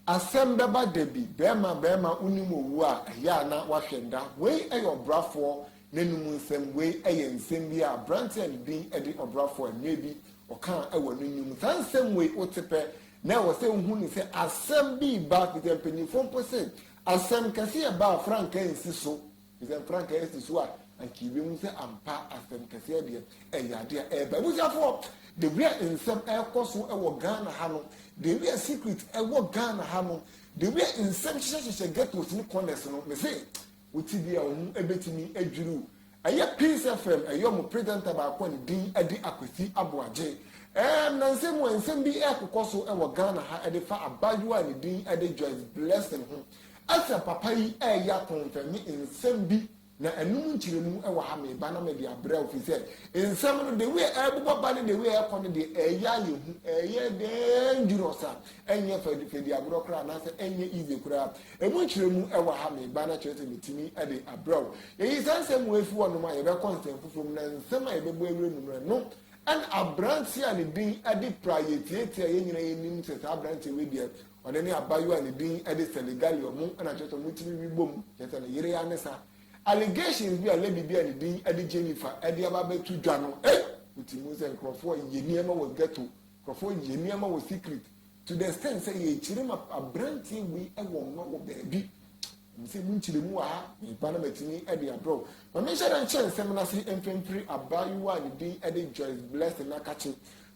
asem beba debi bema unimu owu a ya na wahwenda we eyo brafo nenum nsem we eye nsem bi a branch and din edi obrafo maybe oka ewo nenum san nsem we otepe na wo se hu ni se asem bi ba the penifo percent asem kase e ba franka ensi so is franka ensi so a ankibe mu se ampa asem kase de eyade e ba busiafo the real nsem ekoso ewo Ghana ha no the real secret ewo Ghana ha no the real nsem hyehyehye get to ni corners no me say wuti bia omu ebetimi adwuru aye Peace FM ayo mo president ba kwa ni din adi akwasi aboaje na nsem bi ekoso ewo Ghana ha ede fa abajuwa ni din ade Joyce Blessing ho asa papa yi ya confirm nsem bi na enum nchiremu ewa ha me ba na me dia bra ofise nsem no the way ebubo ba the way ekon de eya yehu dangerous enye fa dia bro kra na se enye easy kra emu nchiremu ewa ha me ba na chete metimi ade abra ye nsem we fi wono ma ye be consent from na nsem a ebebo ewre numre no an abranti ani din ade priority ye nyina ye nim se abranti we dia ode ne abayo ani din ade Senegal yo mu na chete mutimi bibom chete na yire ya nesa allegations bi a lady bi and din adi Jennifer adi ababe tu dwa no utimu se nkrofo yeniema wo ghetto nkrofo yeniema wo secret to the extent say ye chirema abranti wi ewo no wo baabi mse munchire mu ha me bana matini adi abro ma me share nchen sem na se empempri abayu a din adi Joyce Blessing na kache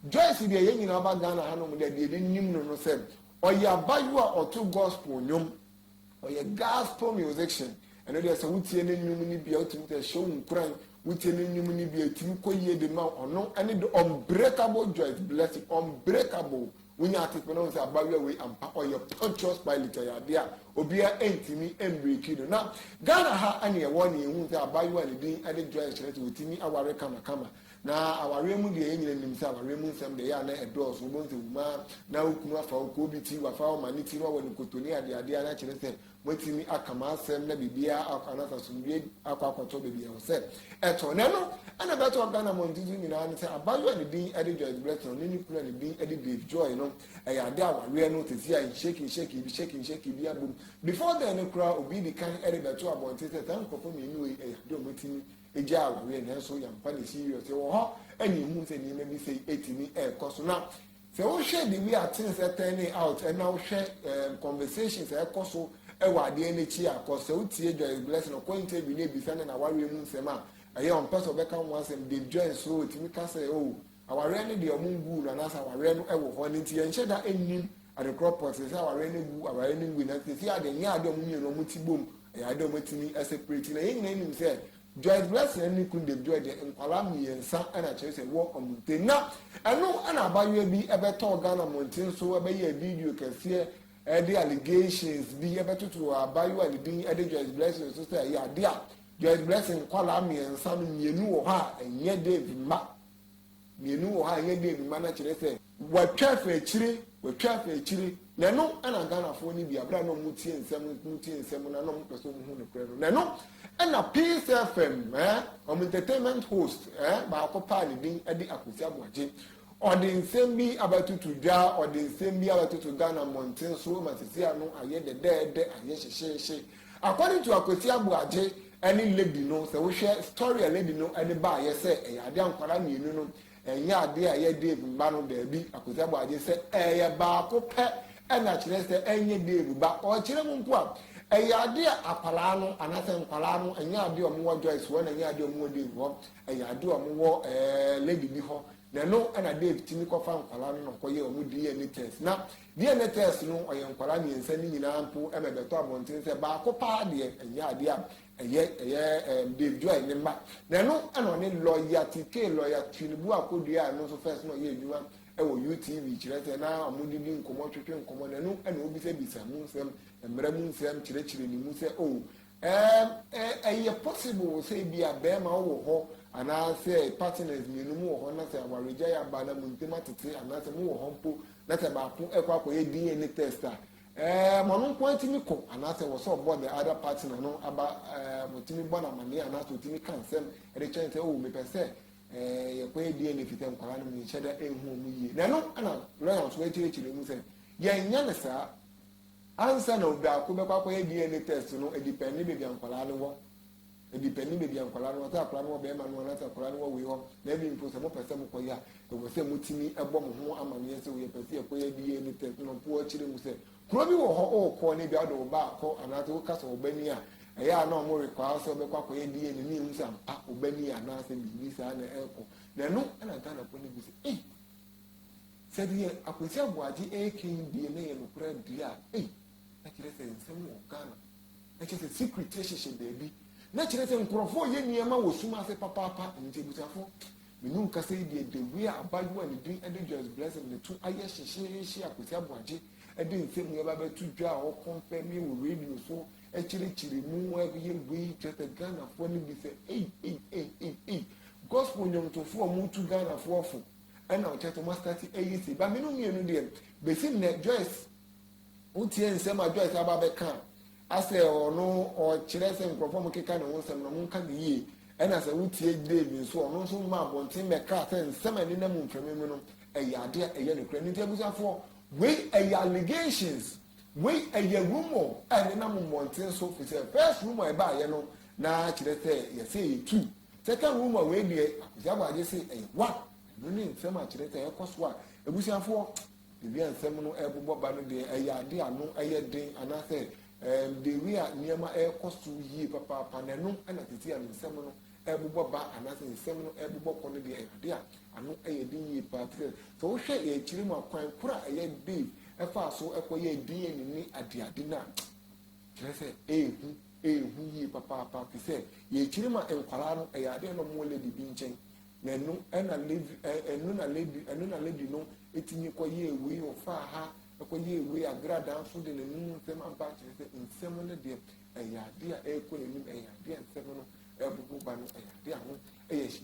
Joyce bi ye nyina ba Ghana ha no mu de nim no se oya abayu a otu gospel nyom oya gospel musician and there is a wutie ne nyum ni bia otum te show nkran wutie ne nyum ni bia tim koyie de ma ono and the unbreakable Joyce Blessing unbreakable when you article no say abawe we ampa or your conscious pilot ya dia obia entimi embreak do now Ghana ha ane e woni ehun say abawe ne din ade Joyce church wotimi aware kama na aware mu de enyina nim say aware mu nsem de ya na edos wo bonse uma na okunu afa ko bi ti wafa o maniti no woni kotoni ade na chere say motimi akama asem na bibia akanasa sumbe akwakoto bibia o say eto ne no ana beto Ghana montizi nyina ne say abawe ne din ade Joyce Blessing ni kula ne din ade Dave Joy no e ya de aware no tesi ai shaking bi abum before then no kra obi di kan ade beto abonte say tan kofo me ni we e ya de motimi eja aware na so yampa ne serious e wo ho ani hu se ni na bi say etimi e koso na se wo hwe the way things are turning out and now share conversations e koso e wa de ene chi akoso utie Joyce Blessing ko interview ne bi fane na ware mu nsema aye on person be kan wan sem de join so etimi ka say oh aware ne de omungu na nasa aware no e wo ho ne nti ye nche da enim at the crop pot say aware ne gu aware ne gu na say ade nya ade omunye no mutibom e ade omutimi separate na yin na nim say Joyce Blessing ni kun de joy de nkwala miensa ana chere say work on na eno ana abayo bi ebe to Ghana montin so ebe ye video kase the allegations bi ebe to abayo ani bin ede Joyce Blessing so say ya dia Joyce Blessing kwala miensa no mienu wo ha enye David ma mienu wo ha enye David ma na chere say watwa fa achire na no ana Ghana fo ni bi abra no mutie nsem na no mpeso mu no prero na no ana Peace FM entertainment host ba akopa ni din adi akwasi aboaje odi nsem bi abatutu dwa odi nsem bi abatutu Ghana mountain so matisi ano aye de aye hyehyehye according to akwasi aboaje any lady no say we share story a lady no ade ba aye say e ade ankwara mienu no enya ade aye de mba no da bi akwasi aboaje say eye ba akopa na kire say enye de ba o kire mu mpo a eyade apala no anase nkwala no enya ade omo Joyce wo na enya ade omo de ho eyade omo lady bi ho na no ana Dave timi kofa nkwala no koye omo DNA test na DNA test no oye nkwala ni ensa ni nyina mpo emebeto abonten se ba ko pa de enya ade a eye Dave Joy ni ma na no ana ne loyalty Tinubu akodua no so first no ye edwuma ewo UTV chirete na amudidi nkomo twetwe nkomo na no ana obi se bisa mu nsem emre mu nsem chire ni mu se oh eye possible say bia be ma wo ho ana say partners ni no mu wo ho na say awareja ya ba na muntema tete ana say mu wo ho mpo na say ba ko ekwa ye DNA tester mo no kwanti mi ko ana say wo so board the other partner no aba mutimi bona mane ana so timi kansem e de chance oh me pese ye ko die ne fitem kwara no mi cheda ehu mu yi na no ana lawyer so chire mu se ye nya ne sa ansa na obi akọ bekwa kwa DNA test no depend baby ankwala no wo depend baby ankwala no ta akwala no be ma no na ta akwala no we ho na bi mpo se mo pese mo koya e wo se mo timi ebo mo ho amane se wo ye pese e koya DNA test no po akire mu se kuro bi wo ho o ko ne bi ado ba akọ anate wo kasa obani a eya na mo rekwa se bekwa kwa DNA ni mu sam a obani a na se bi sa na eko na no na ta na ko ne bi se se die akwesi aboaje ekindi ne ye no kura dia na kire se nsem wo Ghana na kire se secret relationship baby na kire se nkrofo ye niema wo suma se papa nje busafo menu nkase die the way abaju and doing and just blessing the two aye hyehyehye akwesi aboaje ede nsem ye ba betu dwa o confirm me wo radio so kire mu ye we just Ghana for ni bi se gospel nyomtofo mu tu Ghana for and now chat to master AEC but me no mienu dem be sim ne Joyce utie nsem a Joyce aba can ase ono o kire se nkrofo mo keka ne wonsem no mo nka ne yie and as utie David so ono so ma bontin me ka se nsem ani na mu mframe mu no ade eye ne kra ni tebusafo we allegations we rumor and na mo bontin so fi se first rumor e ba ye no na kire se ye say two second rumor we die akuzabo age say one nuni nsem a kire te ekoso a ebusiafo bibia nsem no ebobo ba no de ade ano den anase de wi a niema ekoso yi papa na no ana titi a nsem no ebobo ba anase nsem no ebobo ko no de ade ano den yi pa so wo hwe ye kire mu akwan kura de efa so ekoye den ni ade na kire se ehu yi papa kise ye kire ma enkwala no ade no mo le bibi nchen nenu na lady no etinye koye ewe ofa ha koye ewe agrada so de nenu nsem amba kire nsem no de eyade a ekole nim eyade nsem no ebubu ba no eyade ano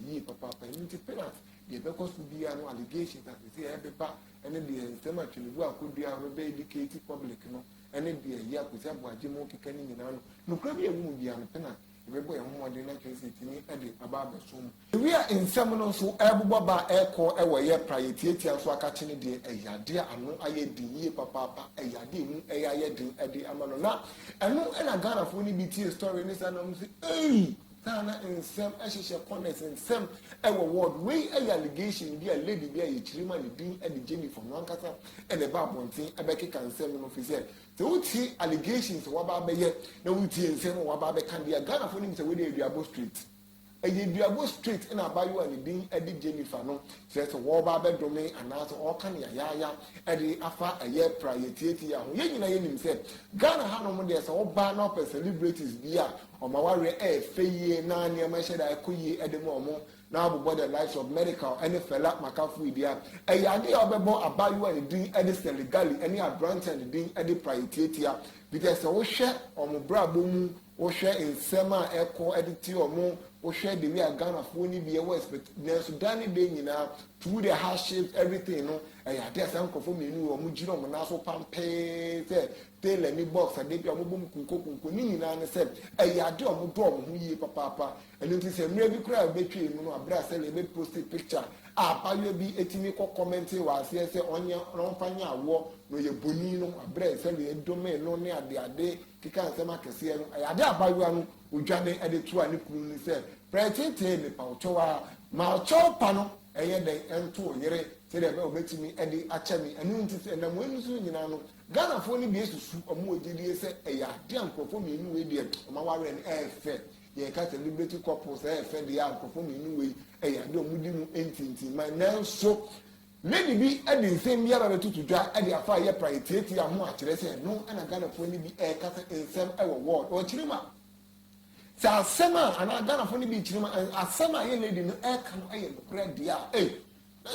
yi papa independent de be kosu bia no allegations that say ebeba ene de nsem atwelebu akodua no be educate public no ene de ya kwesi aboaje mo kekani nyina no kura bi emu bia no pena ebebo ye ho ade na kwesi tini ade aba abesom we are nsem no so ebubo ba eko ewo ye prayetia so aka kine de eyade ano aye din ye papa eyade mu eyaye din ade amano na eno na Ghana fo ni BT story ni sa na mo say sana nsem ehye connect nsem ewo word we allegation bi a lady bi a ye chirima ni din e de Jennifer no ankasa e de ba bontin e be keka nsem no fi say so uti allegations wa ba be ye na uti nsem wa ba be kan dia Ghana fo ni say we dey Duabo Street Duabo Street na abayo ani din e de Jennifer no say so wa ba be dome anaso o kan ya e de afa eye priority ya ho ye nyina ye nim say Ghana ha no mo de say oba na per celebrities bi a omaware feye na niema sheda ekoyi edemo omo na abubo the lives of medical any fella makafu idia eyade obebo abayo ani din edi seligali any advance and din edi priority because wo hwe omo brabo mu wo hwe nsema eko editi omo wo hwe de we Ghana fo ni bi e wo expect na Sudan de nyina through the hardships everything no eyade asankofo menu omo jiro omo na so pampe say tell me box ade bi omo bom kunko ni nyina ne say eyade omo do omo hu yi papa eno nti say mre bi kura betwe mu no abra say le be post picture abayo bi etimi ko comment wa say onye no panya awo no ye boni no abra say le dome no ne ade kika nsema kese no eyade abayo anu odwane ade tu ani kunu ni say pretete me pa ochowa ma ochopa no eye den ento yere say de be obetimi ade achami enu nti say na mo enu so nyina no Ghana fo ni bi esusu omo ogidie say eyade ankofo mi enu we de omaware ne efe ye ka celebrity couples efe de ankofo mi enu we eyade omudi mu entinti ma na so lady bi ade nsem biara betutu dwa ade afa ye priority amu akire say no na Ghana fo ni bi ka nsem ewo word o kirima sa asema ana Ghana fo ni bi kirima asema ye lady no ka no aye no kra dia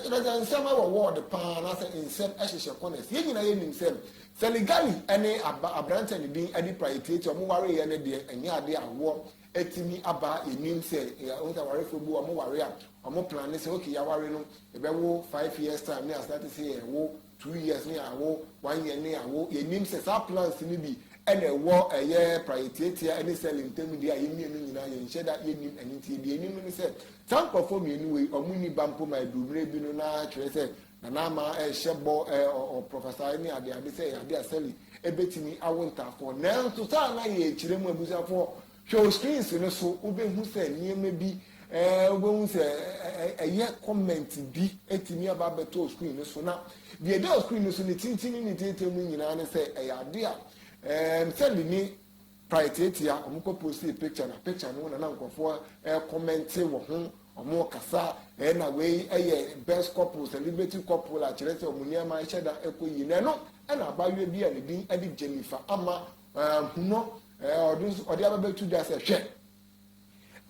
na nsem ewo word pa na say nsem ehye corners ye nyina ye nim sem Seligali ene abrante ni din ade priority omo ware ye ne de enye ade awo etimi aba enim se o ta ware fo bu omo ware a omo plan say okay ya ware no e be wo 5 years time ni start say e wo 2 years ni awo 1 year ni awo enim se sa plans ni bi ɛna ɛwɔ ɛyɛ prayetia ɛne sɛ lentɛm di a yɛmmienu nyinaa yɛnhyɛ da yɛnim ɛne nti deɛ anim ne sɛ saa nkurɔfoɔ mmienu wei ɔmo ni ba mpo ma adumire bi no na kyerɛ sɛ nanama ɛhyɛ bɔ ɔprofessor ne ade sɛ ade asɛli ɛbɛtumi awo ntaafoɔ nanso saa na yɛ akyire mu abusuafoɔ hwɛ screens no so wobɛhu sɛ nneɛma bi wobɛhu sɛ ɛyɛ comment bi ɛtumi aba abɛtɔ screen no so na deɛ ɛda screen no so ne tintini ne tete mu nyinaa ne sɛ ɛyɛ ade a sɛde ni prayetia ɔmo kɔ post picture na picture no na nkurɔfoɔ comment wɔ ho ɔmo kasa na wei ɛyɛ best couple celebrity couple a kyerɛ sɛ ɔmo nneɛma ɛhyɛ da ɛkɔ yi na ɛno ɛna abayewa bi a ne din ɛde Jennifer ama huno ɔde abɛbɛtu da sɛ hwɛ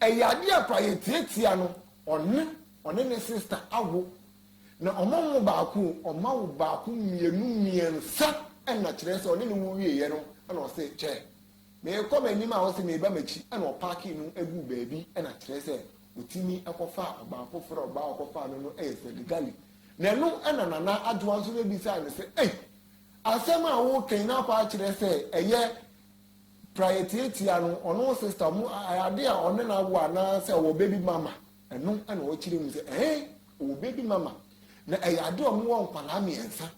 ɛyɛ ade a prayetia no ɔne ne sister awo na ɔmo ho baako ɔma wo baako mmiɛnsa ɛna kyerɛ sɛ ɔne ne wo wieɛ no ɛna ɔsɛ kyɛ meekɔ m'anim a ɔsɛ meeba m'akyi ɛna ɔpaake no agu baabi ɛna kyerɛ sɛ otimi ɛkɔfa ɔbaa foforɔ ɔbaa ɔkɔfa no ɛyɛ sɛ legali na ɛno ɛna nana adoa nso bɛbisa ne sɛ asɛm a wokan na akɔ akyerɛ sɛ ɛyɛ prayetia no ɔno sister mu ade a ɔne na awo anaa sɛ ɔwɔ baby mama ɛno ɛna ɔkyerɛ mu sɛ ɔwɔ baby mama na ɛyɛ ade a ɔmo wɔ nkwalaa mmiɛnsa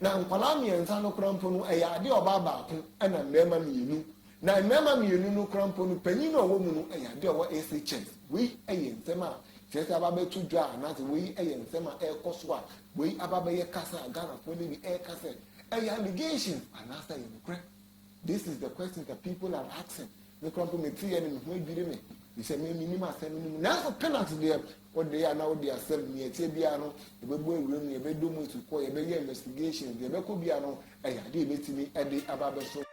na nkwalaa mmiɛnsa no kora mpo no ɛyɛ ade a ɔbaa baako ɛna mmarima mmienu na mmarima mmienu no kora mpo no panyin a ɔwɔ mu no ɛyɛ ade a ɔwɔ SHS wei ɛyɛ nsɛm a kyerɛ sɛ ababɛto dwa anaasɛ wei ɛyɛ nsɛm a ɛrekɔ so a wei ababɛyɛ kasa a ghanafoɔ no bi ɛrekasa ɛyɛ allegation anaasɛ ɛyɛ nokorɛ. This is the question that people are asking. Me kora mpo me ti yɛ ne me ho adwiri me sɛ me nim asɛm no mu nanso penalty deɛ wɔde yɛ ana wɔde asɛm ne ɛtie biara no yɛbɛbɔ ewuram ne yɛbɛdɔ mu sukɔ yɛbɛyɛ investigation yɛbɛkɔ biara no ɛyɛ ade yɛbɛtumi ɛde aba abɛso